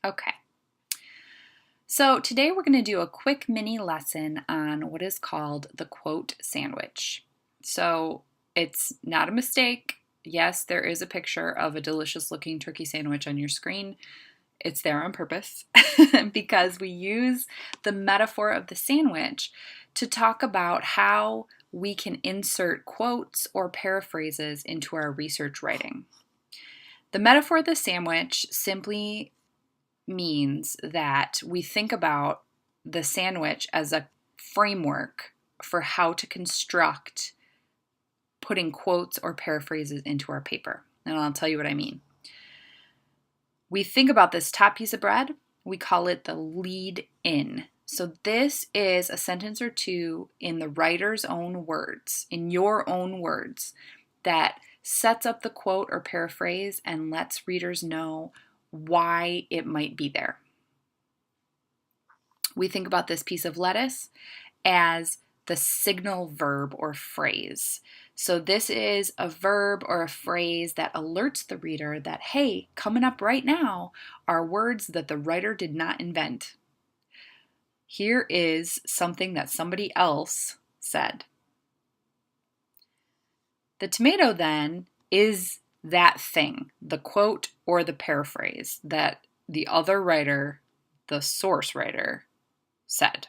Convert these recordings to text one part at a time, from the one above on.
Okay, so today we're going to do a quick mini lesson on what is called the quote sandwich. So it's not a mistake. Yes, there is a picture of a delicious looking turkey sandwich on your screen. It's there on purpose because we use the metaphor of the sandwich to talk about how we can insert quotes or paraphrases into our research writing. The metaphor of the sandwich simply means that we think about the sandwich as a framework for how to construct putting quotes or paraphrases into our paper. And I'll tell you what I mean. We think about this top piece of bread, we call it the lead in. So this is a sentence or two in the writer's own words, in your own words, that sets up the quote or paraphrase and lets readers know why it might be there. We think about this piece of lettuce as the signal verb or phrase. So this is a verb or a phrase that alerts the reader that, hey, coming up right now are words that the writer did not invent. Here is something that somebody else said. The tomato then is that thing, the quote or the paraphrase that the other writer, the source writer, said.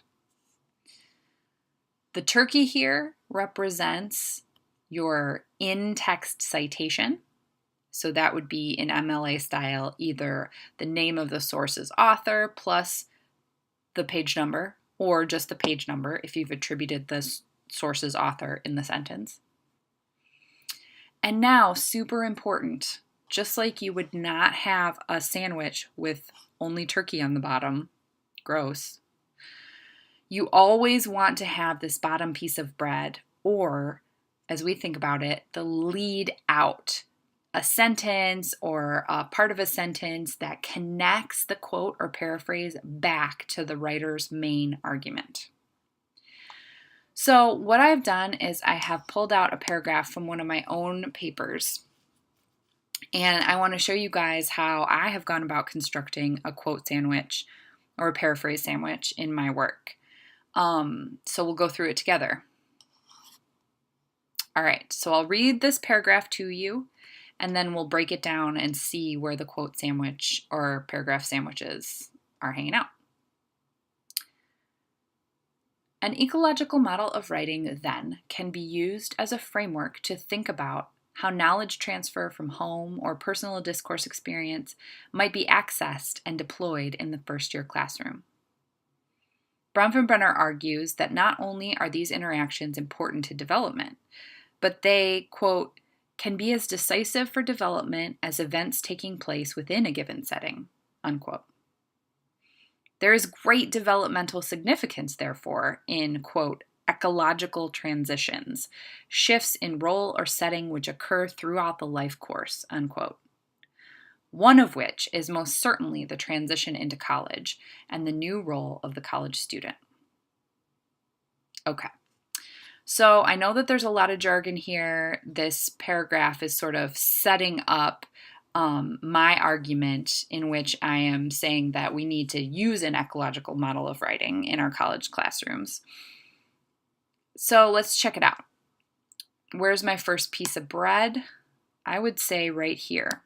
The turkey here represents your in-text citation. So that would be in MLA style either the name of the source's author plus the page number, or just the page number if you've attributed the source's author in the sentence. And now, super important, just like you would not have a sandwich with only turkey on the bottom, gross, you always want to have this bottom piece of bread, or as we think about it, the lead out, a sentence or a part of a sentence that connects the quote or paraphrase back to the writer's main argument. So what I've done is I have pulled out a paragraph from one of my own papers, and I want to show you guys how I have gone about constructing a quote sandwich or a paraphrase sandwich in my work. So we'll go through it together. All right, so I'll read this paragraph to you, and then we'll break it down and see where the quote sandwich or paragraph sandwiches are hanging out. An ecological model of writing, then, can be used as a framework to think about how knowledge transfer from home or personal discourse experience might be accessed and deployed in the first-year classroom. Bronfenbrenner argues that not only are these interactions important to development, but they, quote, can be as decisive for development as events taking place within a given setting, unquote. There is great developmental significance, therefore, in, quote, ecological transitions, shifts in role or setting which occur throughout the life course, unquote. One of which is most certainly the transition into college and the new role of the college student. Okay, so I know that there's a lot of jargon here. This paragraph is sort of setting up my argument in which I am saying that we need to use an ecological model of writing in our college classrooms. So let's check it out. Where's my first piece of bread? I would say right here.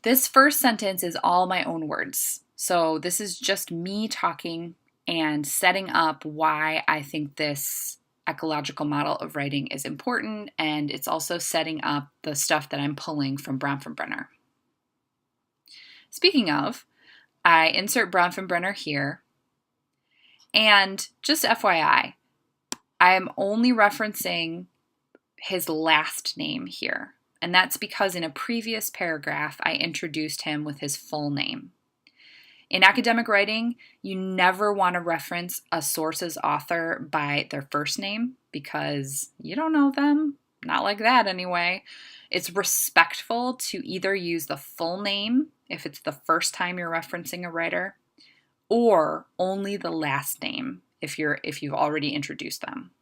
This first sentence is all my own words. So this is just me talking and setting up why I think this ecological model of writing is important, and it's also setting up the stuff that I'm pulling from Bronfenbrenner. Speaking of, I insert Bronfenbrenner here, and just FYI, I am only referencing his last name here. And that's because in a previous paragraph, I introduced him with his full name. In academic writing, you never want to reference a source's author by their first name because you don't know them. Not like that anyway. It's respectful to either use the full name if it's the first time you're referencing a writer, or only the last name if you've already introduced them.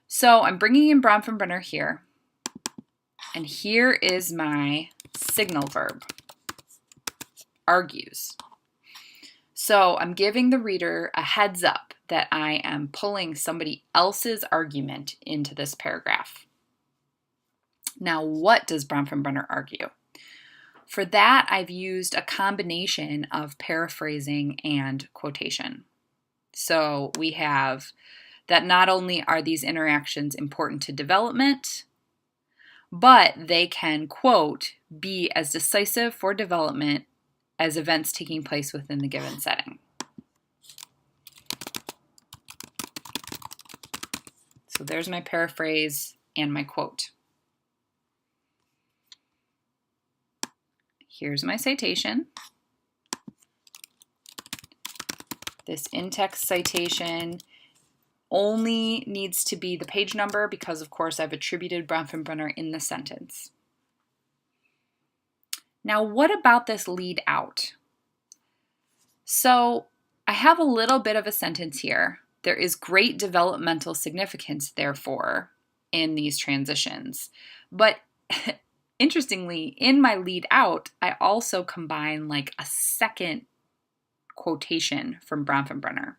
So I'm bringing in Bronfenbrenner here. And here is my signal verb, argues. So I'm giving the reader a heads up that I am pulling somebody else's argument into this paragraph. Now, what does Bronfenbrenner argue? For that, I've used a combination of paraphrasing and quotation. So we have that not only are these interactions important to development, but they can, quote, be as decisive for development as events taking place within the given setting. So there's my paraphrase and my quote. Here's my citation. This in-text citation only needs to be the page number because, of course, I've attributed Bronfenbrenner in the sentence. Now, what about this lead out? So I have a little bit of a sentence here. There is great developmental significance, therefore, in these transitions. But interestingly, in my lead out, I also combine like a second quotation from Bronfenbrenner.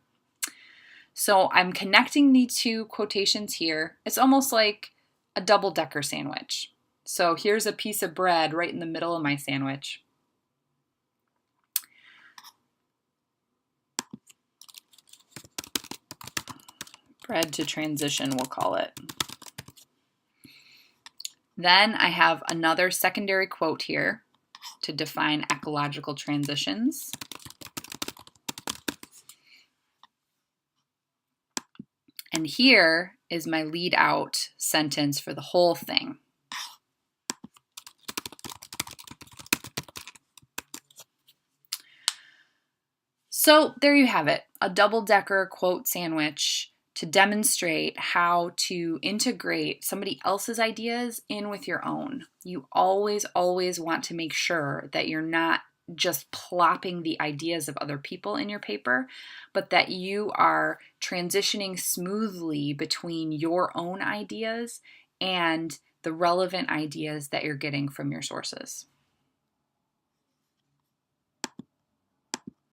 So I'm connecting the two quotations here. It's almost like a double-decker sandwich. So here's a piece of bread right in the middle of my sandwich. Bread to transition, we'll call it. Then I have another secondary quote here to define ecological transitions. And here is my lead out sentence for the whole thing. So there you have it, a double-decker quote sandwich to demonstrate how to integrate somebody else's ideas in with your own. You always want to make sure that you're not just plopping the ideas of other people in your paper, but that you are transitioning smoothly between your own ideas and the relevant ideas that you're getting from your sources.